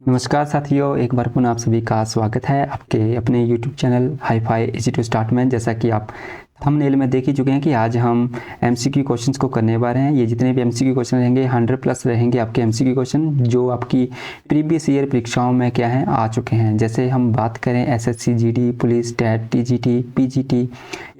नमस्कार साथियों, एक बार पुनः आप सभी का स्वागत है आपके अपने YouTube channel hi fi easy to start में। जैसा कि आप थंबनेल में देख ही चुके हैं कि आज हम MCQ क्वेश्चंस को करने वाले हैं। ये जितने भी MCQ क्वेश्चन रहेंगे 100+ रहेंगे आपके MCQ क्वेश्चन जो आपकी प्रीवियस ईयर परीक्षाओं में क्या हैं आ चुके हैं। जैसे हम बात करें SSC GD, police, TET, TGT, PGT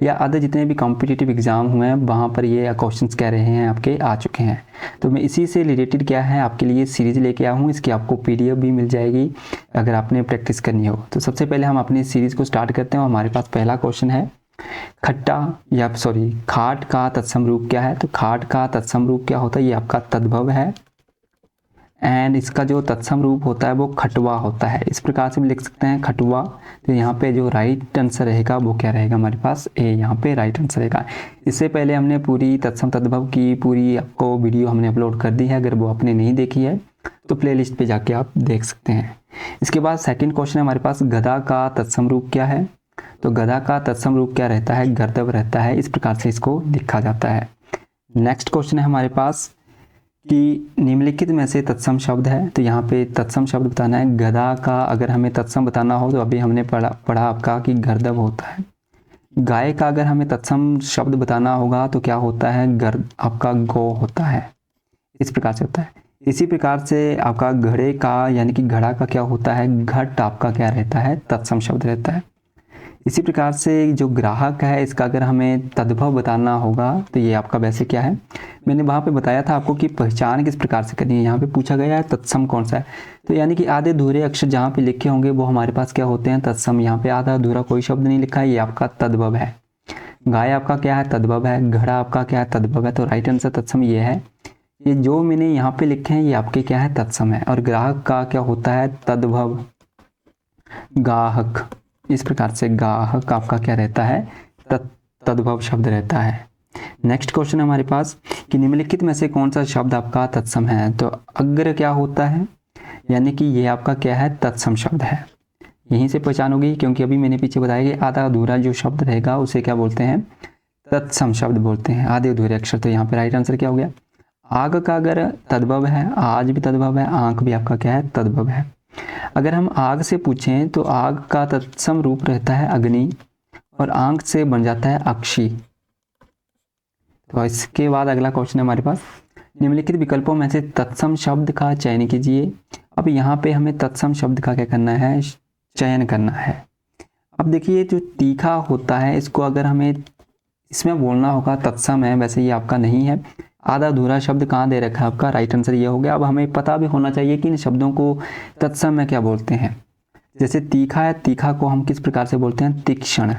या अदर जितने भी कॉम्पिटिटिव एग्ज़ाम हुए हैं वहाँ पर ये क्वेश्चन कह रहे हैं आपके आ चुके हैं। तो मैं इसी से रिलेटेड क्या है आपके लिए सीरीज़ लेके आया हूँ। इसकी आपको PDF भी मिल जाएगी अगर आपने प्रैक्टिस करनी हो। तो सबसे पहले हम अपनी सीरीज़ को स्टार्ट करते हैं। हमारे पास पहला क्वेश्चन है खाट का तत्सम रूप क्या है। तो खाट का तत्सम रूप क्या होता है, ये आपका तद्भव है एंड इसका जो तत्सम रूप होता है वो खटवा होता है। इस प्रकार से भी लिख सकते हैं खटवा। तो यहाँ पे जो राइट आंसर रहेगा वो क्या रहेगा हमारे पास ए, यहाँ पे राइट आंसर रहेगा। इससे पहले हमने पूरी तत्सम तद्भव की पूरी आपको वीडियो हमने अपलोड कर दी है। अगर वो आपने नहीं देखी है तो प्लेलिस्ट पे जाके आप देख सकते हैं। इसके बाद सेकंड क्वेश्चन है हमारे पास, गधा का तत्सम रूप क्या है। तो गधा का तत्सम रूप क्या रहता है, गर्दभ रहता है। इस प्रकार से इसको लिखा जाता है। नेक्स्ट क्वेश्चन है हमारे पास कि निम्नलिखित में से तत्सम शब्द है। तो यहाँ पे तत्सम शब्द बताना है। गधा का अगर हमें तत्सम बताना हो तो अभी हमने पढ़ा आपका कि गर्दभ होता है। गाय का अगर हमें तत्सम शब्द बताना होगा तो क्या होता है, आपका गौ होता है। इस प्रकार से होता है। इसी प्रकार से आपका घड़े का यानी कि घड़ा का क्या होता है, घट आपका क्या रहता है, तत्सम शब्द रहता है। इसी प्रकार से जो ग्राहक है इसका अगर हमें तद्भव बताना होगा तो ये आपका वैसे क्या है, मैंने वहाँ पे बताया था आपको कि पहचान किस प्रकार से करनी है। यहाँ पे पूछा गया है तत्सम कौन सा है। तो यानी कि आधे अधूरे अक्षर जहाँ पे लिखे होंगे वो हमारे पास क्या होते हैं, तत्सम। यहाँ पे आधा अधूरा कोई शब्द नहीं लिखा है, ये आपका तद्भव है। गाय आपका क्या है, तद्भव है। घड़ा आपका क्या है, तद्भव है। तो राइट आंसर तत्सम ये है। ये जो मैंने यहाँ पे लिखे हैं ये आपके क्या है, तत्सम है। और ग्राहक का क्या होता है, तद्भव। गाहक, इस प्रकार से गाहक आपका क्या रहता है, तद्भव शब्द रहता है। नेक्स्ट क्वेश्चन है हमारे पास कि निम्नलिखित में से कौन सा शब्द आपका तत्सम है। तो अग्र क्या होता है, यानी कि ये आपका क्या है, तत्सम शब्द है। यहीं से पहचान होगी क्योंकि अभी मैंने पीछे बताया कि आधा अधूरा जो शब्द रहेगा उसे क्या बोलते हैं, तत्सम शब्द बोलते हैं, आधे अधूरे अक्षर। तो यहाँ पे राइट आंसर क्या हो गया, आग का अगर तद्भव है, आज भी तद्भव है, आंख भी आपका क्या है, तद्भव है। अगर हम आग से पूछें तो आग का तत्सम रूप रहता है अग्नि और आंख से बन जाता है अक्षी। तो इसके बाद अगला क्वेश्चन है हमारे पास, निम्नलिखित विकल्पों में से तत्सम शब्द का चयन कीजिए। अब यहाँ पे हमें तत्सम शब्द का क्या करना है, चयन करना है। अब देखिए जो तीखा होता है इसको अगर हमें इसमें बोलना होगा तत्सम है, वैसे ये आपका नहीं है। आधा अधूरा शब्द कहाँ दे रखा है आपका, राइट आंसर ये हो गया। अब हमें पता भी होना चाहिए कि इन शब्दों को तत्सम में क्या बोलते हैं। जैसे तीखा है, तीखा को हम किस प्रकार से बोलते हैं, तीक्ष्ण।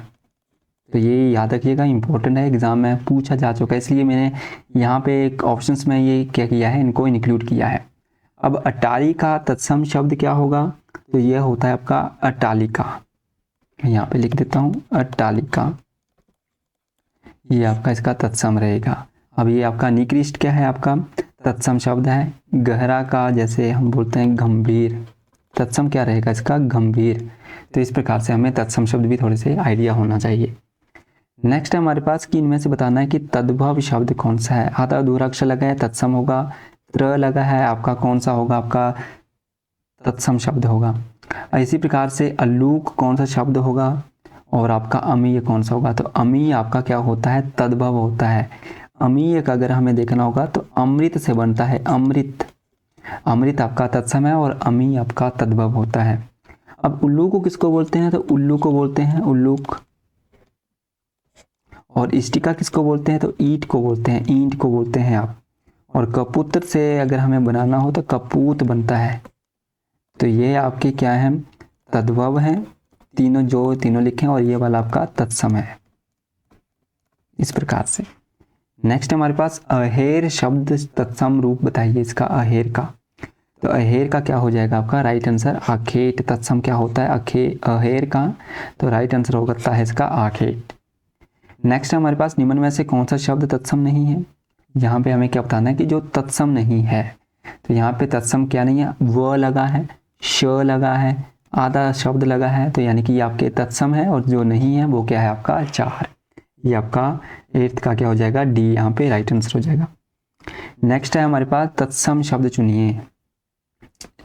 तो ये याद रखिएगा, इंपॉर्टेंट है, एग्जाम में पूछा जा चुका है, इसलिए मैंने यहाँ पे एक ऑप्शंस में ये क्या किया है, इनको इंक्लूड किया है। अब अटारी का तत्सम शब्द क्या होगा, तो ये होता है आपका अट्टालिका। यहाँ पे लिख देता हूँ अट्टालिका, ये आपका इसका तत्सम रहेगा। अब ये आपका निकृष्ट क्या है, आपका तत्सम शब्द है। गहरा का जैसे हम बोलते हैं गंभीर, तत्सम क्या रहेगा इसका, गंभीर। तो इस प्रकार से हमें तत्सम शब्द भी थोड़े से आइडिया होना चाहिए। नेक्स्ट है हमारे पास कि इनमें से बताना है कि तद्भव शब्द कौन सा है। आधा अधूरा अक्षर लगा है, तत्सम होगा। त्र लगा है आपका, कौन सा होगा आपका, तत्सम शब्द होगा। इसी प्रकार से अल्लूक कौन सा शब्द होगा और आपका अमीय कौन सा होगा। तो अमीय आपका क्या होता है, तद्भव होता है। अमीय का अगर हमें देखना होगा तो अमृत से बनता है, अमृत। अमृत आपका तत्सम है और अमीय आपका तद्भव होता है। अब उल्लू को किसको बोलते हैं, तो उल्लू को बोलते हैं उल्लूक। और इष्टिका किसको बोलते हैं, तो ईंट को बोलते हैं, ईंट को बोलते हैं आप। और कपूत्र से अगर हमें बनाना हो तो कपूत बनता है। तो ये आपके क्या है, तद्भव हैं तीनों, जो तीनों लिखे और ये वाला आपका तत्सम है। इस प्रकार से नेक्स्ट हमारे पास अहेर शब्द तत्सम रूप बताइए इसका, अहेर का। तो अहेर का क्या हो जाएगा आपका, राइट आंसर आखेट। तत्सम क्या होता है, अहेर का। तो राइट आंसर होगा है इसका आखेट। नेक्स्ट हमारे पास निम्न में से कौन सा शब्द तत्सम नहीं है। यहाँ पे हमें क्या बताना है कि जो तत्सम नहीं है। तो यहाँ पे तत्सम क्या नहीं है, व लगा है, श लगा है, आधा शब्द लगा है। तो यानी कि ये आपके तत्सम है और जो नहीं है वो क्या है आपका 4। ये आपका 8th का क्या हो जाएगा, डी, यहाँ पे राइट आंसर हो जाएगा। नेक्स्ट है हमारे पास तत्सम शब्द चुनिए।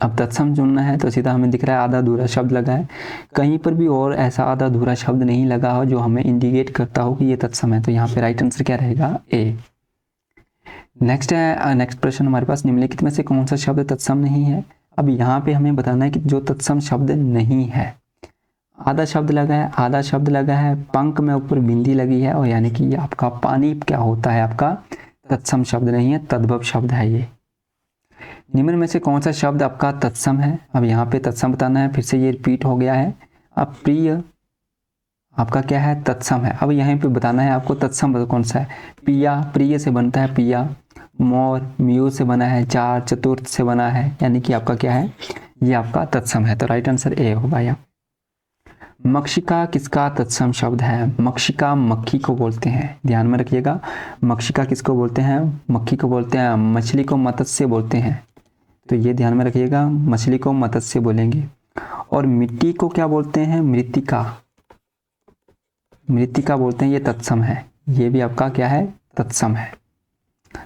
अब तत्सम चुनना है तो सीधा हमें दिख रहा है आधा अधूरा शब्द लगा है, कहीं पर भी और ऐसा आधा अधूरा शब्द नहीं लगा हो जो हमें इंडिकेट करता हो कि ये तत्सम है, तो यहाँ पे राइट आंसर क्या रहेगा? ए। नेक्स्ट प्रश्न हमारे पास, निम्नलिखित में से कौन सा शब्द तत्सम नहीं है? अब यहाँ पे हमें बताना है कि जो तत्सम शब्द नहीं है। आधा शब्द लगा है, पंख में ऊपर बिंदी लगी है, और यानी कि आपका पानी क्या होता है? आपका तत्सम शब्द नहीं है, तद्भव शब्द है ये। निम्न में से कौन सा शब्द आपका तत्सम है? अब यहाँ पे तत्सम बताना है, फिर से ये रिपीट हो गया है। अब प्रिय आपका क्या है? तत्सम है। अब यहाँ पे बताना है आपको तत्सम कौन सा है। पिया, प्रिय से बनता है पिया। मोर, म्यू से बना है। चार, चतुर्थ से बना है, यानी कि आपका क्या है? ये आपका तत्सम है, तो राइट आंसर ए होगा यहाँ। मक्षिका किसका तत्सम शब्द है? मक्षिका मक्खी को बोलते हैं, ध्यान में रखिएगा। मक्षिका किसको बोलते हैं? मक्खी को बोलते हैं। मछली को मत्स्य बोलते हैं, तो ये ध्यान में रखिएगा, मछली को मत्स्य बोलेंगे। और मिट्टी को क्या बोलते हैं? मृत्तिका, मृत्तिका बोलते हैं, ये तत्सम है। ये भी आपका क्या है? तत्सम है,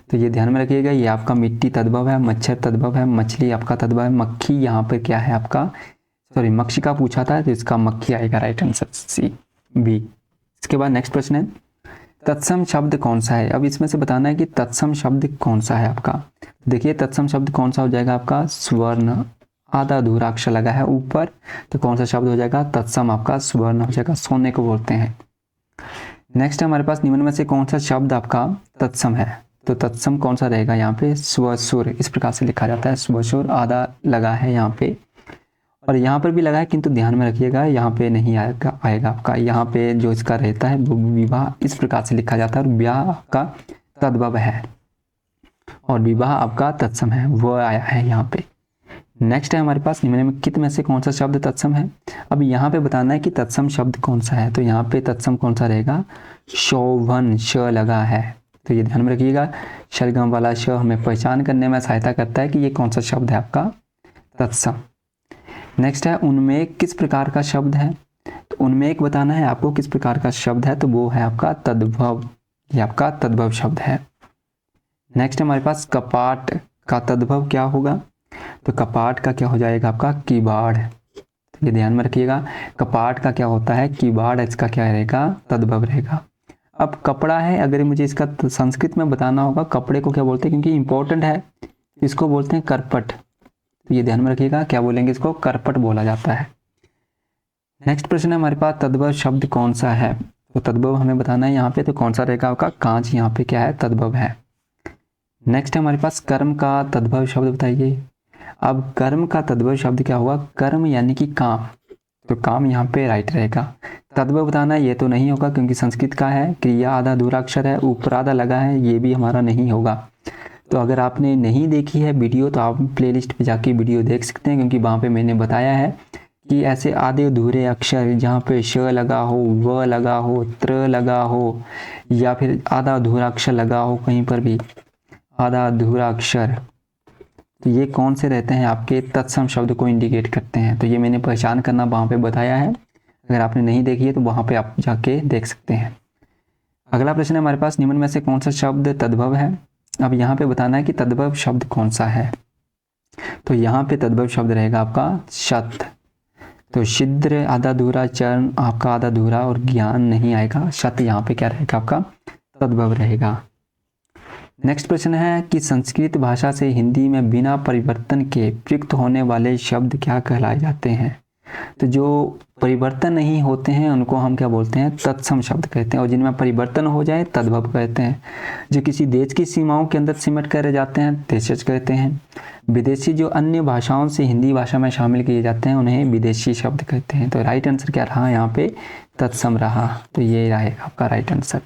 तो ये ध्यान में रखिएगा। ये आपका मिट्टी तद्भव है, मच्छर तद्भव है, मछली आपका तद्भव है, मक्खी यहाँ पर क्या है आपका? सॉरी, मक्षिका पूछा था तो इसका मक्खी आएगा, राइट आंसर सी, बी। इसके बाद नेक्स्ट प्रश्न है, तत्सम शब्द कौन सा है? अब इसमें से बताना है कि तत्सम शब्द कौन सा है आपका। देखिए तत्सम शब्द कौन सा हो जाएगा आपका? स्वर्ण, आधा अधूरा अक्षर लगा है ऊपर, तो कौन सा शब्द हो जाएगा? तत्सम आपका स्वर्ण हो जाएगा, सोने को बोलते हैं। नेक्स्ट हमारे पास, निम्न में से कौन सा शब्द आपका तत्सम है? तो तत्सम कौन सा रहेगा यहाँ पे? स्वसुर, इस प्रकार से लिखा जाता है। स्वसुर आधा लगा है यहाँ पे, और यहाँ पर भी लगा है, किंतु ध्यान में रखिएगा यहाँ पे नहीं आएगा आपका। यहाँ पे जो इसका रहता है वो विवाह, इस प्रकार से लिखा जाता है, और ब्याह आपका तद्भव है और विवाह आपका तत्सम है, वो आया है यहाँ पे। नेक्स्ट है हमारे पास, निम्नलिखित में से कौन सा शब्द तत्सम है? अब यहाँ पे बताना है कि तत्सम शब्द कौन सा है, तो यहाँ पे तत्सम कौन सा रहेगा? शोभन, श लगा है, तो ये ध्यान में रखिएगा। शलगम वाला श हमें पहचान करने में सहायता करता है कि ये कौन सा शब्द है आपका? तत्सम। नेक्स्ट है, उन्मेष किस प्रकार का शब्द है? तो उन्मेष बताना है आपको किस प्रकार का शब्द है, तो वो है आपका तद्भव, ये आपका तद्भव शब्द है। नेक्स्ट हमारे पास, कपाट का तद्भव क्या होगा? तो कपाट का क्या हो जाएगा आपका? किवाड़, तो ये ध्यान में रखिएगा। कपाट का क्या होता है? किवाड़, इसका क्या रहेगा? तद्भव रहेगा। अब कपड़ा है, अगर मुझे इसका संस्कृत में बताना होगा, कपड़े को क्या बोलते हैं? क्योंकि इंपॉर्टेंट है, इसको बोलते हैं करपट, तो ये ध्यान में रखिएगा, क्या बोलेंगे इसको? करपट बोला जाता है। नेक्स्ट प्रश्न है हमारे पास, तद्भव शब्द कौन सा है? तो तद्भव हमें बताना है यहाँ पे, तो कौन सा रहेगा आपका? कांच, यहाँ पे क्या है? तद्भव है। नेक्स्ट है हमारे पास, कर्म का तद्भव शब्द बताइए। अब कर्म का तद्भव शब्द क्या होगा? कर्म यानी कि काम, तो काम यहाँ पे राइट रहेगा। तद्भव बताना है, ये तो नहीं होगा क्योंकि संस्कृत का है। क्रिया आधा अधूरा अक्षर है, ऊपर आधा लगा है, ये भी हमारा नहीं होगा। तो अगर आपने नहीं देखी है वीडियो तो आप प्लेलिस्ट पे जाके वीडियो देख सकते हैं, क्योंकि वहाँ पे मैंने बताया है कि ऐसे आधे अधूरे अक्षर जहाँ पे श लगा हो, व लगा हो, त्र लगा हो, या फिर आधा अधूरा अक्षर लगा हो, कहीं पर भी आधा अधूरा अक्षर, तो ये कौन से रहते हैं? आपके तत्सम शब्द को इंडिकेट करते हैं। तो ये मैंने पहचान करना वहाँ पे बताया है, अगर आपने नहीं देखी है तो वहाँ पे आप जाके देख सकते हैं। अगला प्रश्न है हमारे पास, निम्न में से कौन सा शब्द तद्भव है? अब यहाँ पे बताना है कि तद्भव शब्द कौन सा है, तो यहाँ पे तद्भव शब्द रहेगा आपका शत। तो छिद्र आधा अधूरा, चरण आपका आधा अधूरा, और ज्ञान नहीं आएगा, शत यहाँ पे क्या रहेगा आपका? तद्भव रहेगा। नेक्स्ट प्रश्न है कि संस्कृत भाषा से हिंदी में बिना परिवर्तन के प्रयुक्त होने वाले शब्द क्या कहलाए जाते हैं? तो जो परिवर्तन नहीं होते हैं उनको हम क्या बोलते हैं? तत्सम शब्द कहते हैं, और जिनमें परिवर्तन हो जाए तद्भव कहते हैं। जो किसी देश की सीमाओं के अंदर सिमट कर रह जाते हैं देशज कहते हैं। विदेशी जो अन्य भाषाओं से हिंदी भाषा में शामिल किए जाते हैं उन्हें विदेशी शब्द कहते हैं। तो राइट आंसर क्या रहा यहाँ पे? तत्सम रहा, तो ये रहेगा आपका राइट आंसर।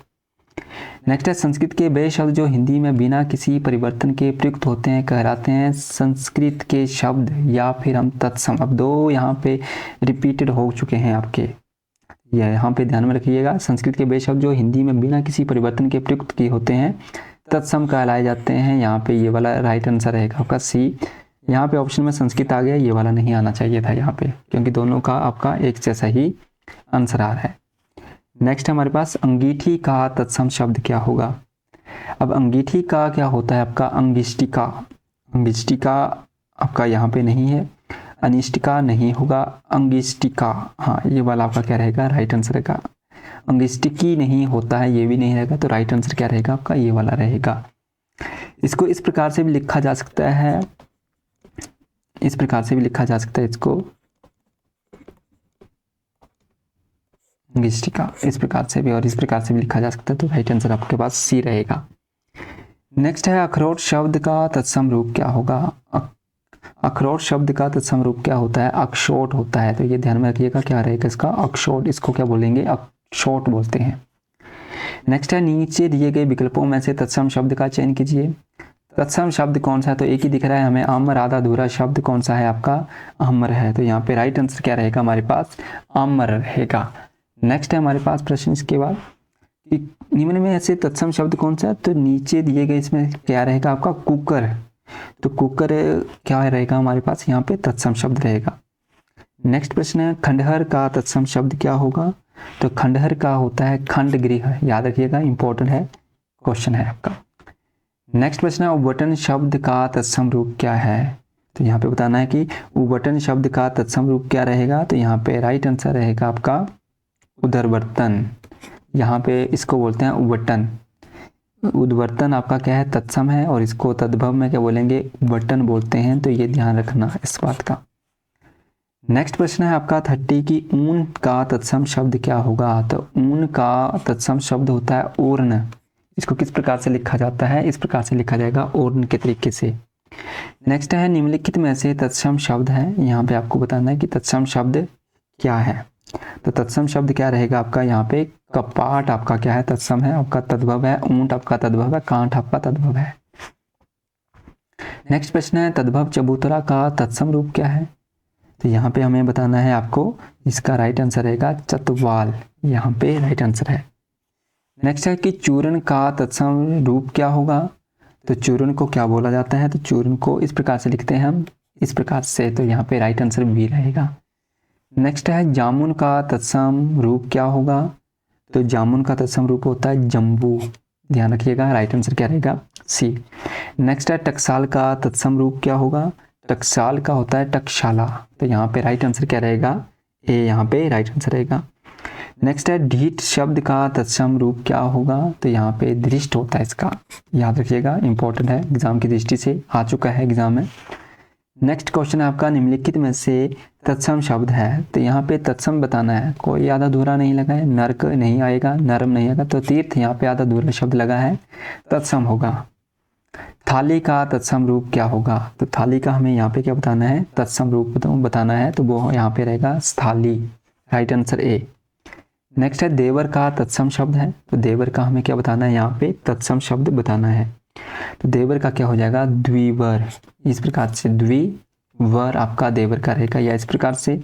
नेक्स्ट है, संस्कृत के वे शब्द जो हिंदी में बिना किसी परिवर्तन के प्रयुक्त होते हैं कहलाते हैं संस्कृत के शब्द या फिर हम तत्सम। अब दो यहाँ पे रिपीटेड हो चुके हैं आपके, ये यहाँ पे ध्यान में रखिएगा। संस्कृत के वे शब्द जो हिंदी में बिना किसी परिवर्तन के प्रयुक्त किए होते हैं तत्सम कहलाए जाते हैं। यहाँ पे ये वाला राइट आंसर रहेगा आपका सी। यहाँ पे ऑप्शन में संस्कृत आ गया, ये वाला नहीं आना चाहिए था यहाँ पे, क्योंकि दोनों का आपका एक जैसा ही आंसर आ रहा है। नेक्स्ट हमारे पास, अंगीठी का तत्सम शब्द क्या होगा? अब अंगीठी का क्या होता है आपका? अंगिष्टिका। अंगिष्टिका आपका यहाँ पे नहीं है, अनिष्टिका नहीं होगा, अंगिष्टिका, हाँ ये वाला आपका क्या रहेगा, राइट आंसर रहेगा। अंगिष्टिकी नहीं होता है, ये भी नहीं रहेगा, तो राइट आंसर क्या रहेगा आपका, ये वाला रहेगा। इसको इस प्रकार से भी लिखा जा सकता है, इस प्रकार से भी लिखा जा सकता है इसको, अंगिष्टिका, इस प्रकार से भी और इस प्रकार से भी लिखा जा सकता है, तो राइट आंसर आपके पास सी रहेगा। नेक्स्ट है अखरोट शब्द का तत्सम रूप क्या होगा। अखरोट शब्द का तत्सम रूप क्या होता है, अक्षोट होता है, तो ये ध्यान में रखिएगा क्या रहेगा इसका, अक्षोट, इसको क्या बोलेंगे, अक्षोट बोलते हैं। नेक्स्ट है नीचे दिए गए विकल्पों में से तत्सम शब्द का चयन कीजिए। तत्सम शब्द कौन सा है, तो एक ही दिख रहा है हमें, आम्र, आधा अधूरा शब्द कौन सा है आपका, आम्र है, तो यहाँ पे राइट आंसर क्या रहेगा हमारे पास, आम्र रहेगा। नेक्स्ट है हमारे पास प्रश्न इसके बाद कि निम्न में ऐसे तत्सम शब्द कौन सा है, तो नीचे दिए गए इसमें क्या रहेगा आपका, कुकर, तो कुकर क्या रहेगा हमारे पास, यहाँ पे तत्सम शब्द रहेगा। नेक्स्ट प्रश्न है खंडहर का तत्सम शब्द क्या होगा, तो खंडहर का होता है खंड गृह, याद रखिएगा, इंपॉर्टेंट है, क्वेश्चन है आपका। नेक्स्ट प्रश्न है उद्भटन शब्द का तत्सम रूप क्या है, तो यहाँ पे बताना है कि उद्भटन शब्द का तत्सम रूप क्या रहेगा, तो यहाँ पे राइट आंसर रहेगा आपका उदरवर्तन, यहाँ पे इसको बोलते हैं उद्भटन। उद्वर्तन आपका क्या है, तत्सम है, और इसको तद्भव में क्या बोलेंगे, उद्भटन बोलते हैं, तो ये ध्यान रखना इस बात का। नेक्स्ट प्रश्न है आपका 30 की ऊन का तत्सम शब्द क्या होगा, तो ऊन का तत्सम शब्द होता है ओर्ण, इसको किस प्रकार से लिखा जाता है, इस प्रकार से लिखा जाएगा ओर्ण के तरीके से। नेक्स्ट है निम्नलिखित में से तत्सम शब्द है, यहाँ पे आपको बताना है कि तत्सम शब्द क्या है, तो तत्सम शब्द क्या रहेगा आपका, यहाँ पे कपाट आपका क्या है, तत्सम है, आपका तद्भव है, ऊंट आपका तद्भव है, कांठ आपका तद्भव है। नेक्स्ट प्रश्न है तद्भव चबूतरा का तत्सम रूप क्या है, तो यहाँ पे हमें बताना है आपको, इसका राइट आंसर रहेगा चतवाल, यहाँ पे राइट आंसर है। नेक्स्ट है कि चूर्ण का तत्सम रूप क्या होगा, तो चूर्ण को क्या बोला जाता है, तो चूर्ण को इस प्रकार से लिखते हैं हम, इस प्रकार से, तो यहाँ पे राइट आंसर बी रहेगा। नेक्स्ट है जामुन का तत्सम रूप क्या होगा, तो जामुन का तत्सम रूप होता है जम्बू, ध्यान रखिएगा, राइट आंसर क्या रहेगा, सी। नेक्स्ट है टकसाल का तत्सम रूप क्या होगा, टकसाल का होता है टकशाला, तो यहाँ पे राइट आंसर क्या रहेगा, ए, यहाँ पे राइट आंसर रहेगा। नेक्स्ट है ढीठ शब्द का तत्सम रूप क्या होगा, तो यहाँ पे दृष्ट होता है इसका, याद रखिएगा, इंपॉर्टेंट है, एग्जाम की दृष्टि से आ चुका है एग्जाम में। नेक्स्ट क्वेश्चन है आपका निम्नलिखित में से तत्सम शब्द है, तो यहाँ पे तत्सम बताना है, कोई आधा अधूरा नहीं लगा है, नर्क नहीं आएगा, नरम नहीं आएगा, तो तीर्थ यहाँ पे आधा अधूरा शब्द लगा है, तत्सम होगा। थाली का तत्सम रूप क्या होगा, तो थाली का हमें यहाँ पे क्या बताना है, तत्सम रूप बताना है, तो वो यहाँ पे रहेगा स्थाली, राइट आंसर ए। नेक्स्ट है देवर का तत्सम शब्द है, तो देवर का हमें क्या बताना है, यहाँ पे तत्सम शब्द बताना है, तो देवर का क्या हो जाएगा, द्विवर, इस प्रकार से द्विवर आपका देवर का रहेगा, या इस प्रकार से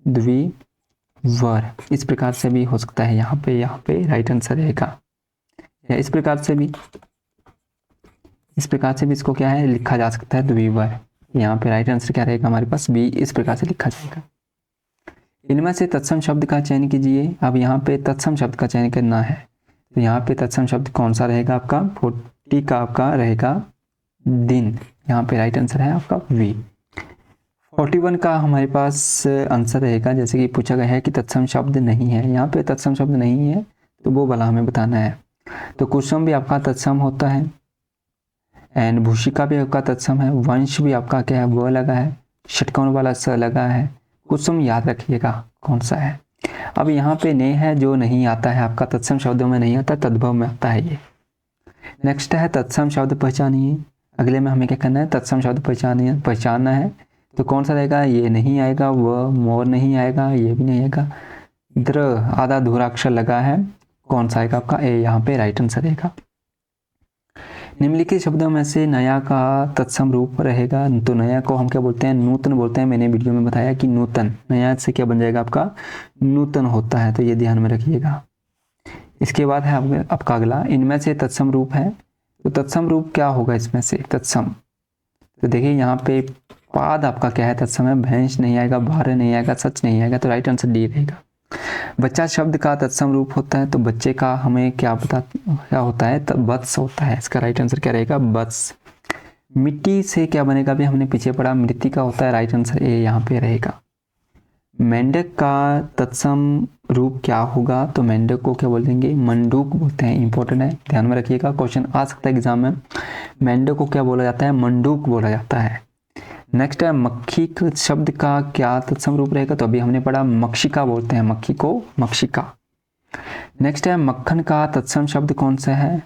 द्विवर, इस प्रकार से भी हो सकता है, यहाँ पे राइट आंसर रहेगा, या इस प्रकार से भी, इस प्रकार से भी इसको क्या है लिखा जा सकता है द्विवर, यहाँ पे राइट आंसर क्या रहेगा हमारे पास बी, इस प्रकार से लिखा जाएगा। इनमें से तत्सम शब्द का चयन कीजिए, अब यहाँ पे तत्सम शब्द का चयन करना है, तो यहाँ पे तत्सम शब्द कौन सा रहेगा आपका, 40 का आपका रहेगा दिन, यहाँ पे राइट आंसर है आपका वी। 41 का हमारे पास आंसर रहेगा, जैसे कि पूछा गया है कि तत्सम शब्द नहीं है, यहाँ पे तत्सम शब्द नहीं है, तो वो वाला हमें बताना है। तो कुसुम भी आपका तत्सम होता है, एंड भूषिका भी आपका तत्सम है, वंश भी आपका क्या है वो लगा है, षटकोण वाला स लगा है, कुसुम याद रखिएगा कौन सा है। अब यहाँ पे ने है जो नहीं आता है आपका, तत्सम शब्दों में नहीं आता, तद्भव में आता है ये। नेक्स्ट है तत्सम शब्द पहचानिए, अगले में हमें क्या करना है, तत्सम शब्द पहचानना है, तो कौन सा रहेगा, ये नहीं आएगा, वह मोर नहीं आएगा, ये भी नहीं आएगा, इधर आधा अधूरा अक्षर लगा है, कौन सा आएगा आपका ए, यहाँ पे राइट आंसर रहेगा। निम्नलिखित शब्दों में से नया का तत्सम रूप रहेगा, तो नया को हम क्या बोलते हैं, नूतन बोलते हैं, मैंने वीडियो में बताया कि नूतन, नया से क्या बन जाएगा आपका नूतन होता है, तो ये ध्यान में रखिएगा। इसके बाद है आपका अगला, इनमें से तत्सम रूप है, तो तत्सम रूप क्या होगा इसमें से तत्सम, तो देखिए यहाँ पे पाद आपका क्या है तत्सम है, भैंस नहीं आएगा, भार नहीं आएगा, सच नहीं आएगा, तो राइट आंसर डी रहेगा। बच्चा शब्द का तत्सम रूप होता है, तो बच्चे का हमें क्या होता है, तो वत्स होता है, इसका राइट आंसर क्या रहेगा, वत्स। मिट्टी से क्या बनेगा, भी हमने पीछे पढ़ा, मृतिका होता है, राइट आंसर ए यहाँ पे रहेगा। मेंढक का तत्सम रूप क्या होगा, तो मेंढक को क्या बोलेंगे, मंडूक बोलते हैं। इंपॉर्टेंट है, ध्यान में रखिएगा, क्वेश्चन आ सकता है एग्जाम में। मेंढक को क्या बोला जाता है, मंडूक बोला जाता है। नेक्स्ट है मक्खी शब्द का क्या तत्सम रूप रहेगा, तो अभी हमने पढ़ा मक्षिका बोलते हैं, मक्खी को मक्षिका। नेक्स्ट है मक्खन का तत्सम शब्द कौन सा है,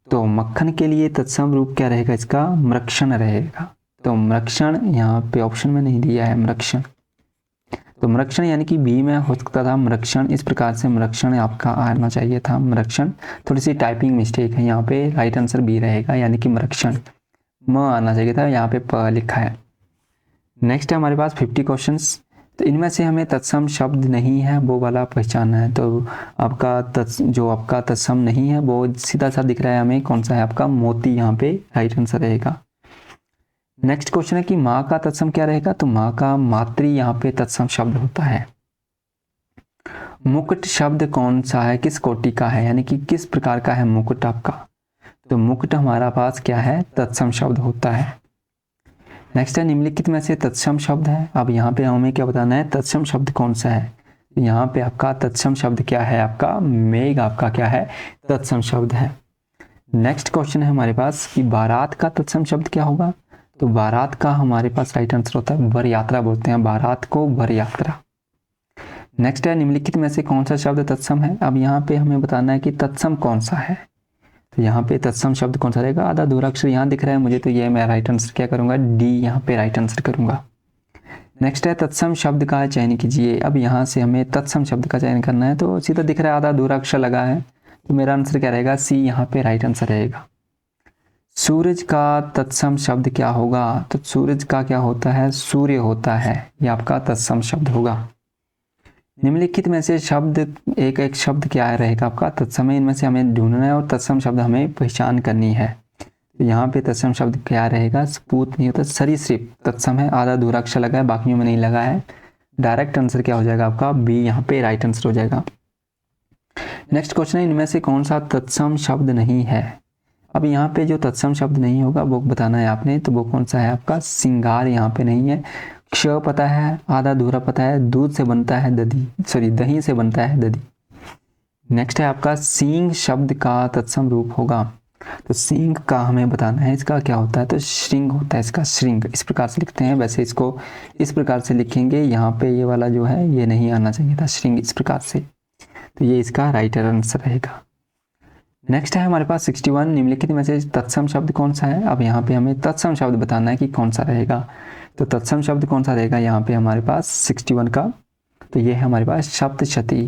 तो मक्खन के लिए तत्सम रूप क्या रहेगा, इसका मृक्षण रहेगा। तो मृक्षण यहाँ पे ऑप्शन में नहीं दिया है, मृक्षण, तो मृक्षण यानी कि बी में हो सकता था मृक्षण, इस प्रकार से मृक्षण आपका आना चाहिए था, मृक्षण। थोड़ी सी टाइपिंग मिस्टेक है यहाँ पे, राइट आंसर बी रहेगा, यानी कि मृक्षण, म आना चाहिए था, यहाँ पे प लिखा है। नेक्स्ट है हमारे पास 50 क्वेश्चंस। तो इनमें से हमें तत्सम शब्द नहीं है वो वाला पहचानना है। तो आपका जो आपका तत्सम नहीं है वो सीधा सा दिख रहा है हमें, कौन सा है आपका, मोती, यहाँ पे राइट आंसर रहेगा। नेक्स्ट क्वेश्चन है कि माँ का तत्सम क्या रहेगा, तो माँ का मातृ यहाँ पे तत्सम शब्द होता है। मुकुट शब्द कौन सा है, किस कोटि का है, यानी कि किस प्रकार का है मुकुट आपका, तो मुकुट हमारा पास क्या है, तत्सम शब्द होता है। नेक्स्ट है निम्नलिखित में से तत्सम शब्द है। अब यहाँ पे हमें क्या बताना है, तत्सम शब्द कौन सा है, यहाँ पे आपका तत्सम शब्द क्या है, आपका मेघ आपका क्या है, तत्सम शब्द है। नेक्स्ट क्वेश्चन है हमारे पास कि बारात का तत्सम शब्द क्या होगा, तो बारात का हमारे पास राइट आंसर होता है वर यात्रा बोलते हैं, बारात को वर यात्रा। नेक्स्ट है निम्नलिखित में से कौन सा शब्द तत्सम है। अब यहाँ पे हमें बताना है कि तत्सम कौन सा है, तो यहाँ पे तत्सम शब्द कौन सा रहेगा, आधा अधूरा अक्षर यहाँ दिख रहा है मुझे, तो ये मैं राइट आंसर क्या करूँगा, डी यहाँ पे राइट आंसर करूँगा। नेक्स्ट है तत्सम शब्द का चयन कीजिए। अब यहाँ से हमें तत्सम शब्द का चयन करना है, तो सीधा दिख रहा है आधा अधूरा अक्षर लगा है, तो मेरा आंसर क्या रहेगा, सी यहाँ पे राइट आंसर रहेगा। सूरज का तत्सम शब्द क्या होगा, तो सूरज का क्या होता है, सूर्य होता है, ये आपका तत्सम शब्द होगा। निम्नलिखित में से शब्द एक एक शब्द क्या रहेगा आपका तत्सम, इनमें से हमें ढूंढना है और तत्सम शब्द हमें पहचान करनी है। तो यहाँ पे तत्सम शब्द क्या रहेगा, सपूत नहीं होता, सरीसृप तत्सम है, आधा अधूरा अक्षर लगा है, बाकियों में नहीं लगा है। डायरेक्ट आंसर क्या हो जाएगा आपका, बी यहाँ पे राइट आंसर हो जाएगा। नेक्स्ट क्वेश्चन है इनमें से कौन सा तत्सम शब्द नहीं है। अब यहाँ पे जो तत्सम शब्द नहीं होगा वो बताना है आपने, तो वो कौन सा है आपका, सिंगार यहाँ पे नहीं है। क्ष पता है, आधा अधूरा पता है, दूध से बनता है दधी, सॉरी दही से बनता है दधी। नेक्स्ट है आपका सींग शब्द का तत्सम रूप होगा, तो सींग का हमें बताना है इसका क्या होता है, तो श्रृंग होता है इसका, श्रृंग इस प्रकार से लिखते हैं, वैसे इसको इस प्रकार से लिखेंगे, यहाँ पे ये वाला जो है ये नहीं आना चाहिए था, श्रृंग इस प्रकार से, तो ये इसका राइट आंसर रहेगा। नेक्स्ट है हमारे पास 61, निम्नलिखित में से तत्सम शब्द कौन सा है। अब यहाँ पे हमें तत्सम शब्द बताना है कि कौन सा रहेगा, तो तत्सम शब्द कौन सा रहेगा यहाँ पे हमारे पास 61 का, तो ये है हमारे पास सप्तशती,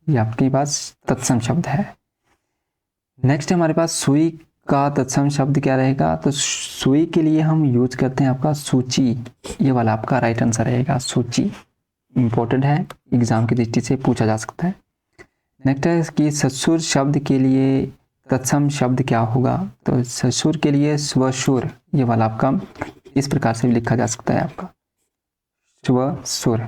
ये आपके पास तत्सम शब्द है। नेक्स्ट है हमारे पास सुई का तत्सम शब्द क्या रहेगा, तो सुई के लिए हम यूज करते हैं आपका सूची, ये वाला आपका राइट आंसर रहेगा, सूची। इंपॉर्टेंट है, एग्जाम की दृष्टि से पूछा जा सकता है। नेक्स्ट है कि ससुर शब्द के लिए तत्सम शब्द क्या होगा, तो ससुर के लिए स्वसुर, ये वाला आपका इस प्रकार से भी लिखा जा सकता है आपका स्वसुर।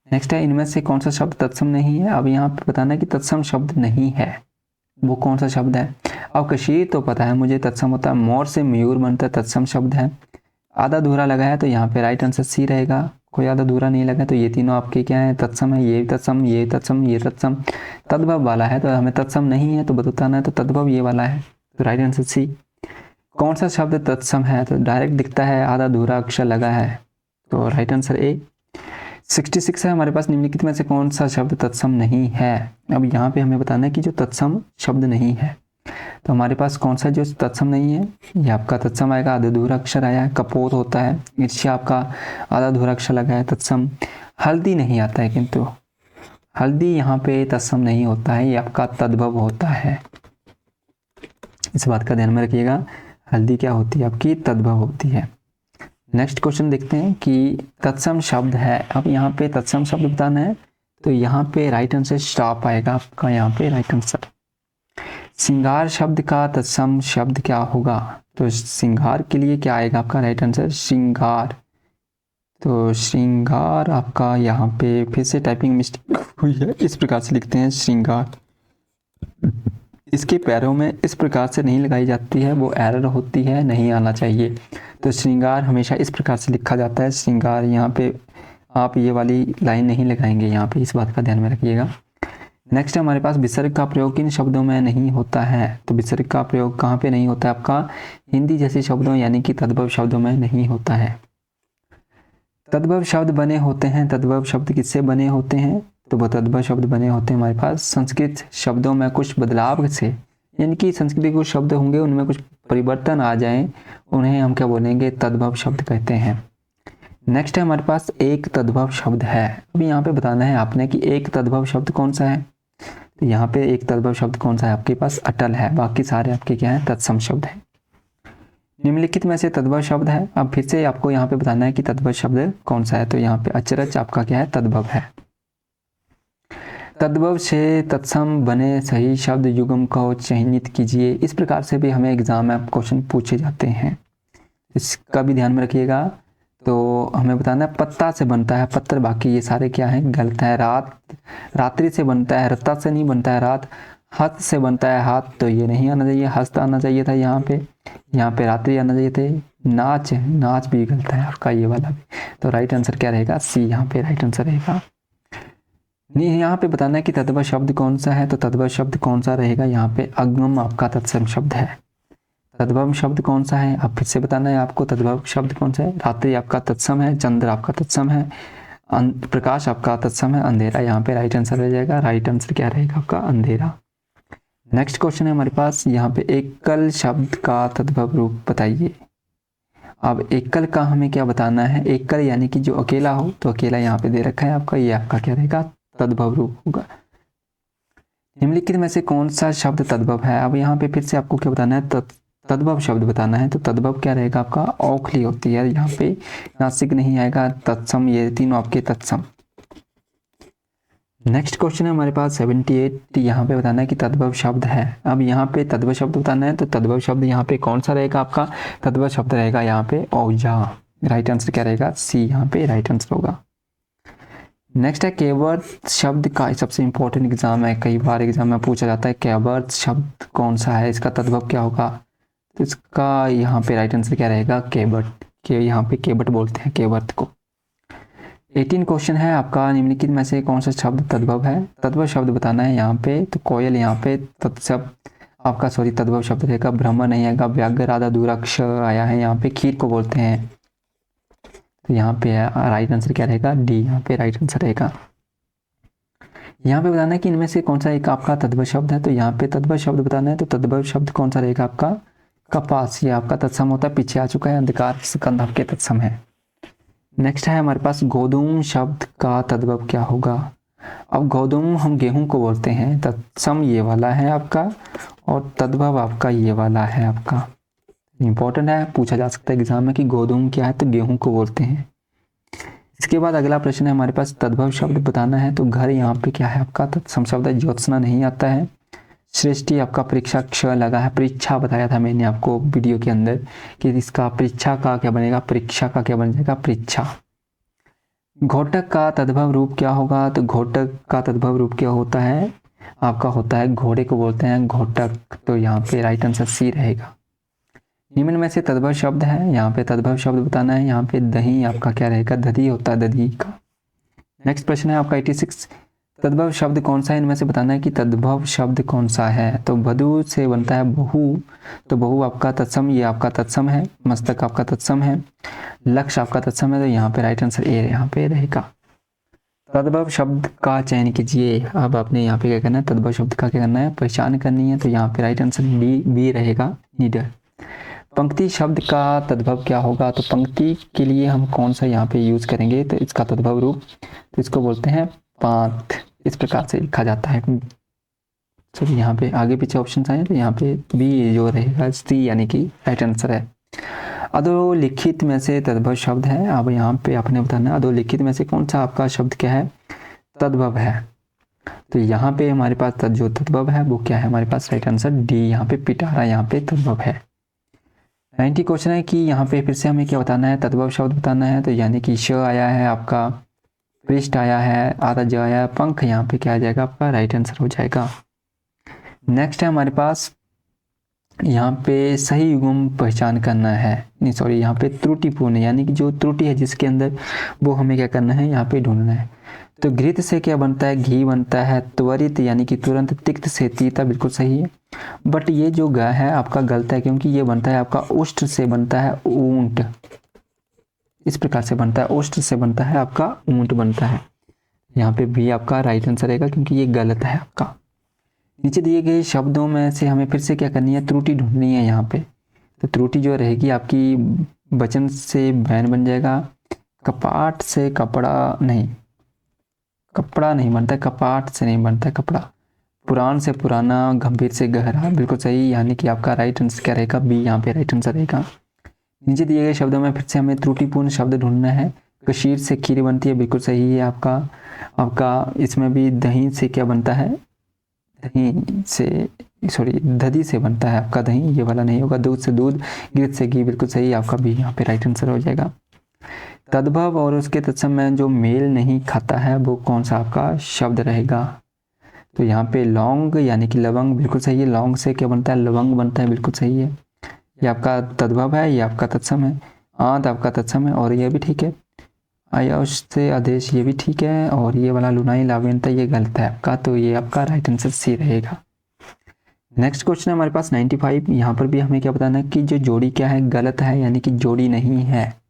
नेक्स्ट है इनमें से कौन सा शब्द तत्सम नहीं है। अब यहाँ पे बताना है कि तत्सम शब्द नहीं है वो कौन सा शब्द है। अब कशीर तो पता है मुझे तत्सम होता है, मोर से मयूर बनता है, तत्सम शब्द है। आधा अधूरा लगा है तो यहाँ पे राइट आंसर सी रहेगा, कोई आधा अधूरा नहीं लगा, तो ये तीनों आपके क्या है, तत्सम है, ये तत्सम, ये तत्सम, ये तत्सम। तद्भव वाला है तो हमें तत्सम नहीं है तो बताना है, तो तद्भव ये वाला है, तो राइट आंसर सी। कौन सा शब्द तत्सम है, तो डायरेक्ट दिखता है, आधा अधूरा अक्षर लगा है, तो राइट आंसर ए। 66 है हमारे पास, निम्नलिखित में से कौन सा शब्द तत्सम नहीं है। अब यहाँ पे हमें बताना है कि जो तत्सम शब्द नहीं है, तो हमारे पास कौन सा जो तत्सम नहीं है, ये आपका तत्सम आएगा, आधा अधूरा अक्षर आया है, कपोत होता है, ईर्ष्या आपका आधा अधूरा अक्षर लगा है, तत्सम। हल्दी नहीं आता है, किंतु हल्दी यहाँ पे तत्सम नहीं होता है, ये आपका तद्भव होता है, इस बात का ध्यान में रखिएगा। हल्दी क्या होती है आपकी, तद्भव होती है। नेक्स्ट क्वेश्चन देखते हैं कि तत्सम शब्द है। अब यहाँ पे तत्सम शब्द बताना है, तो यहाँ पे राइट आंसर स्टॉप आएगा आपका, यहाँ पे राइट आंसर। श्रृंगार शब्द का तत्सम शब्द क्या होगा, तो श्रृंगार के लिए क्या आएगा आपका राइट आंसर, श्रृंगार। तो श्रृंगार आपका यहाँ पे फिर से टाइपिंग मिस्टेक हुई है, इस प्रकार से लिखते हैं श्रृंगार, इसके पैरों में इस प्रकार से नहीं लगाई जाती है, वो एरर होती है, नहीं आना चाहिए। तो श्रृंगार हमेशा इस प्रकार से लिखा जाता है, श्रृंगार। यहाँ पे आप ये वाली लाइन नहीं लगाएंगे, यहाँ पे इस बात का ध्यान में रखिएगा। नेक्स्ट हमारे पास विसर्ग का प्रयोग किन शब्दों में नहीं होता है? तो विसर्ग का प्रयोग कहाँ पे नहीं होता है? आपका हिंदी जैसे शब्दों यानी कि तद्भव शब्दों में नहीं होता है। तद्भव शब्द बने होते हैं, तद्भव शब्द किससे बने होते हैं? तो वो तद्भव शब्द बने होते हैं हमारे पास संस्कृत शब्दों में कुछ बदलाव से, यानी कि संस्कृत के कुछ शब्द होंगे उनमें कुछ परिवर्तन आ जाए, उन्हें हम क्या बोलेंगे? तद्भव शब्द कहते हैं। नेक्स्ट है हमारे पास एक तद्भव शब्द है। अभी यहाँ पे बताना है आपने कि एक तद्भव शब्द कौन सा है। तो यहाँ पे एक तद्भव शब्द कौन सा है आपके पास? अटल है, बाकी सारे आपके क्या है? तत्सम शब्द है। निम्नलिखित में से तद्भव शब्द है। अब फिर से आपको यहाँ पे बताना है कि तद्भव शब्द कौन सा है। तो यहाँ पे अचरज आपका क्या है? तद्भव है। तद्भव से तत्सम बने सही शब्द युग्म को चयनित कीजिए। इस प्रकार से भी हमें एग्जाम में क्वेश्चन पूछे जाते हैं, इसका भी ध्यान में रखिएगा। तो हमें बताना है पत्ता से बनता है पत्थर, बाकी ये सारे क्या है? गलत है। रात्रि से बनता है, रत्ता से नहीं बनता है रात। हस्त से बनता है हाथ, तो ये नहीं आना चाहिए, हस्त आना चाहिए था यहाँ पे रात्रि आना चाहिए थे। नाच भी गलत है आपका, ये वाला भी। तो राइट आंसर क्या रहेगा? सी यहाँ पे राइट आंसर रहेगा। नहीं, यहाँ पे बताना है कि तद्भव शब्द कौन सा है। तो तद्भव शब्द कौन सा रहेगा? यहाँ पे अगम आपका तत्सम शब्द है। तद्भव शब्द कौन सा है? अब फिर से बताना है आपको तद्भव शब्द कौन सा है। रात्रि आपका तत्सम है, चंद्र आपका तत्सम है, प्रकाश आपका तत्सम है, अंधेरा यहाँ पे राइट आंसर रह जाएगा। राइट आंसर क्या रहेगा आपका? अंधेरा। नेक्स्ट क्वेश्चन है हमारे पास यहाँ पे एकल शब्द का तद्भव रूप बताइए। अब एकल का हमें क्या बताना है? एकल यानी कि जो अकेला हो, तो अकेला यहाँ पे दे रखा है आपका, ये आपका क्या रहेगा? तद्भव रूप होगा। निम्नलिखित में से कौन सा शब्द तद्भव है? अब यहाँ पे फिर से आपको क्या बताना है? तद्भव शब्द बताना है। तो तद्भव क्या रहेगा आपका? औखली होती है, यहाँ पे नासिक नहीं आएगा, तत्सम, ये तीनों आपके तत्सम। नेक्स्ट क्वेश्चन है हमारे पास 78। यहाँ पे बताना है कि तद्भव शब्द है। अब यहाँ पे तद्भव शब्द बताना है, तो तद्भव शब्द यहाँ पे कौन सा रहेगा आपका? तद्भव शब्द रहेगा यहाँ पे औजा। राइट आंसर क्या रहेगा? सी यहाँ पे राइट आंसर होगा। नेक्स्ट है केवर्त शब्द का सबसे इंपॉर्टेंट एग्जाम है, कई बार एग्जाम में पूछा जाता है केवर्त शब्द कौन सा है, इसका तद्भव क्या होगा? तो इसका यहाँ पे राइट आंसर क्या रहेगा? केवट, के यहाँ पे केवट बोलते हैं केवर्त को। 18 क्वेश्चन है आपका, निम्नलिखित में से कौन सा शब्द तद्भव है? तद्भव शब्द बताना है यहाँ पे। तो कोयल यहाँ पे तत्शब्द आपका तद्भव शब्द रहेगा। ब्रह्म नहीं आएगा, व्याघ्र आधा दूराक्ष आया है यहाँ पे, खीर को बोलते हैं। तो यहाँ पे राइट आंसर क्या रहेगा? डी यहाँ पे राइट आंसर रहेगा। यहाँ पे बताना है कि इनमें से कौन सा एक आपका तद्भव शब्द है। तो यहाँ पे तद्भव शब्द बताना है, तो तद्भव शब्द कौन सा रहेगा आपका? कपास, ये आपका तत्सम होता है, पीछे आ चुका है। अंधकार स्कंद आपके तत्सम है। नेक्स्ट है हमारे पास गोधूम शब्द का तद्भव क्या होगा? अब गोधूम हम गेहूं को बोलते हैं, तत्सम ये वाला है आपका, और तद्भव आपका ये वाला है आपका। इंपॉर्टेंट है, पूछा जा सकता है एग्जाम में कि गोधूम क्या है, तो गेहूं को बोलते हैं। इसके बाद अगला प्रश्न है हमारे पास तद्भव शब्द बताना है। तो घर यहाँ पे क्या है आपका? तत्सम शब्द है, ज्योत्सना नहीं आता है। सृष्टि आपका परीक्षा क्ष लगा है, परीक्षा बताया था मैंने आपको वीडियो के अंदर कि इसका परीक्षा का क्या बनेगा? परीक्षा का क्या बन जाएगा? परीक्षा। घोटक का तद्भव रूप क्या होगा? तो घोटक का तद्भव रूप क्या होता है आपका? होता है घोड़े को बोलते हैं घोटक। तो यहाँ पे राइट आंसर सी रहेगा। निम्न में से तद्भव शब्द है, यहाँ पे तद्भव शब्द बताना है। यहाँ पे दही आपका क्या रहेगा? दधी होता है, दधी का। नेक्स्ट प्रश्न है आपका 86। तद्भव शब्द कौन सा है? इनमें से बताना है कि तद्भव शब्द कौन सा है। तो बधु से बनता है बहु, तो बहु आपका तत्सम, ये आपका तत्सम है। मस्तक आपका तत्सम है, लक्ष्य आपका तत्सम है। तो यहाँ पे राइट आंसर ए यहाँ पे रहेगा। तद्भव शब्द का चयन कीजिए। अब आपने यहाँ पे क्या करना है? तद्भव शब्द का क्या करना है? पहचान करनी है। तो यहाँ पे राइट आंसर डी बी रहेगा, नीडर। पंक्ति शब्द का तद्भव क्या होगा? तो पंक्ति के लिए हम कौन सा यहाँ पे यूज करेंगे? तो इसका तद्भव रूप, तो इसको बोलते हैं पांत। इस प्रकार से लिखा जाता है। चलिए यहाँ पे आगे पीछे ऑप्शन आए, तो यहाँ पे बी जो रहेगा सी यानी कि राइट आंसर है। अधोलिखित में से तद्भव शब्द है। अब यहाँ पे आपने बताना है अधोलिखित में से कौन सा आपका शब्द क्या है? तद्भव है। तो यहाँ पे हमारे पास जो तद्भव है वो क्या है हमारे पास? राइट आंसर डी यहाँ पे पिटारा यहाँ पे तद्भव है। 90 क्वेश्चन है कि यहाँ पे फिर से हमें क्या बताना है? तद्भव शब्द बताना है। तो यानी कि श आया है आपका, पृष्ठ आया है, आधा ज आया है, पंख यहाँ पे क्या आ जाएगा आपका? राइट आंसर हो जाएगा। नेक्स्ट है हमारे पास यहाँ पे सही युग्म पहचान करना है, नहीं सॉरी, यहाँ पे त्रुटिपूर्ण यानी कि जो त्रुटि है जिसके अंदर, वो हमें क्या करना है, यहाँ पे ढूंढना है। तो घृत से क्या बनता है, घी बनता है। त्वरित यानी कि तुरंत। तिक्त से तीता, बिल्कुल सही है। बट ये जो ग है आपका गलत है, क्योंकि ये बनता है आपका उष्ट से बनता है ऊंट, इस प्रकार से बनता है, उष्ट से बनता है आपका ऊंट बनता है। यहाँ पे भी आपका राइट आंसर रहेगा, क्योंकि ये गलत है आपका। नीचे दिए गए शब्दों में से हमें फिर से क्या करनी है, त्रुटि ढूंढनी है यहाँ पे। तो त्रुटि जो रहेगी आपकी, वचन से बैन बन जाएगा। कपाट से कपड़ा नहीं, कपड़ा नहीं बनता, कपाट से नहीं बनता कपड़ा। पुराण से पुराना, गंभीर से गहरा, बिल्कुल सही। यानी कि आपका राइट आंसर क्या रहेगा, बी यहाँ पे राइट आंसर रहेगा। नीचे दिए गए शब्दों में फिर से हमें त्रुटिपूर्ण शब्द ढूंढना है। कशीर से खीर बनती है, बिल्कुल सही है आपका। इसमें भी दही से क्या बनता है, दही से सॉरी दधी से बनता है आपका दही, ये वाला नहीं होगा। दूध से दूध, घृत से घी, बिल्कुल सही आपका भी यहाँ पे राइट आंसर हो जाएगा। तद्भव और उसके तत्सम में जो मेल नहीं खाता है वो कौन सा आपका शब्द रहेगा। तो यहाँ पे लौंग यानी कि लवंग, बिल्कुल सही है। लौंग से क्या बनता है, लवंग बनता है, बिल्कुल सही है। ये आपका तद्भव है, ये आपका तत्सम है। आंत आपका तत्सम है और ये भी ठीक है। आयुष से आदेश, ये भी ठीक है। और ये वाला लुनाई लावेंता, ये गलत है आपका। तो ये आपका राइट आंसर सी रहेगा। नेक्स्ट क्वेश्चन है हमारे पास 95। यहाँ पर भी हमें क्या बताना है कि जो जोड़ी क्या है, गलत है, यानी कि जोड़ी नहीं है।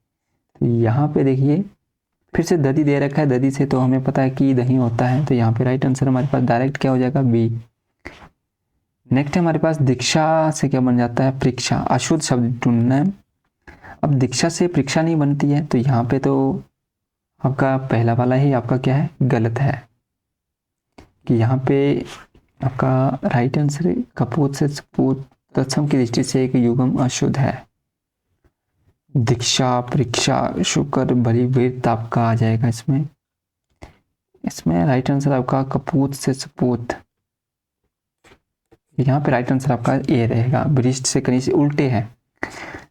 तो यहाँ पे देखिए फिर से दधी दे रखा है, दधी से तो हमें पता है कि दही होता है। तो यहाँ पे राइट आंसर हमारे पास डायरेक्ट क्या हो जाएगा, बी। नेक्स्ट है हमारे पास दीक्षा से क्या बन जाता है, परीक्षा। अशुद्ध शब्द ढूंढना है। अब दीक्षा से परीक्षा नहीं बनती है, तो यहाँ पे तो आपका पहला वाला ही आपका क्या है, गलत है। कि यहाँ पे आपका राइट आंसर कपूत से सपूत तत्सम की दृष्टि से एक युग्म अशुद्ध है। दीक्षा, परीक्षा, शुक्र, बलि, वीरता आपका आ जाएगा इसमें राइट आंसर आपका कपूत से सपूत। यहाँ पे राइट आंसर आपका ए रहेगा। वरिष्ठ से कनिष्ठ उल्टे है।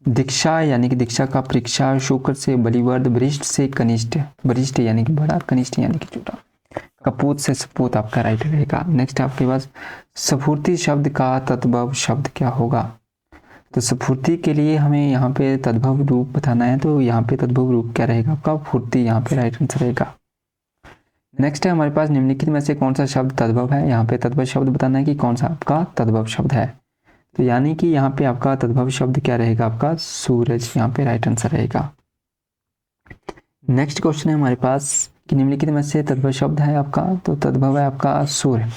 दीक्षा यानी कि दीक्षा का परीक्षा, शुक्र से बलिवर्द, वरिष्ठ से कनिष्ठ, वरिष्ठ यानी कि बड़ा, कनिष्ठ यानी कि छोटा। कपूत से सपूत आपका राइट रहेगा। नेक्स्ट आपके पास स्फूर्ति शब्द का तद्भव शब्द क्या होगा। तो स्फूर्ति के लिए हमें यहाँ पे तद्भव रूप बताना है। तो यहाँ पे तद्भव रूप क्या रहेगा आपका, फूर्ति, यहाँ पे राइट आंसर रहेगा। नेक्स्ट है हमारे पास निम्नलिखित में से कौन सा शब्द तद्भव है। यहाँ पे तद्भव शब्द बताना है कि कौन सा आपका तद्भव शब्द है। तो यानी कि यहाँ पे आपका तद्भव शब्द क्या रहेगा आपका, सूरज, यहाँ पे राइट आंसर रहेगा। नेक्स्ट क्वेश्चन है हमारे पास कि निम्नलिखित में से तद्भव शब्द है आपका, तो तद्भव है आपका सूर्य।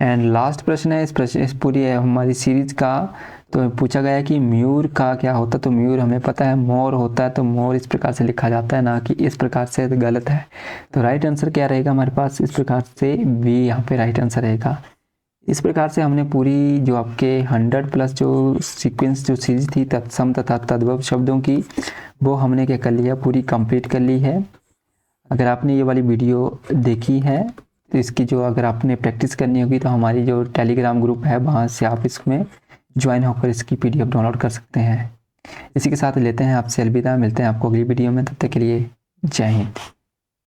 एंड लास्ट प्रश्न है इस पूरी हमारी सीरीज का। तो पूछा गया कि मयूर का क्या होता है। तो मयूर हमें पता है मोर होता है, तो मोर इस प्रकार से लिखा जाता है, ना कि इस प्रकार से, तो गलत है। तो राइट आंसर क्या रहेगा हमारे पास, इस प्रकार से बी यहाँ पे राइट आंसर रहेगा। इस प्रकार से हमने पूरी जो आपके 100+ जो सीक्वेंस जो सीरीज थी तत्सम तथा तद्भव शब्दों की, वो हमने क्या कर लिया, पूरी कंप्लीट कर ली है। अगर आपने ये वाली वीडियो देखी है तो इसकी जो अगर आपने प्रैक्टिस करनी होगी तो हमारी जो टेलीग्राम ग्रुप है वहाँ से आप इसमें ज्वाइन होकर इसकी PDF डाउनलोड कर सकते हैं। इसी के साथ लेते हैं आपसे अलविदा, मिलते हैं आपको अगली वीडियो में, तब तक के लिए जय हिंद।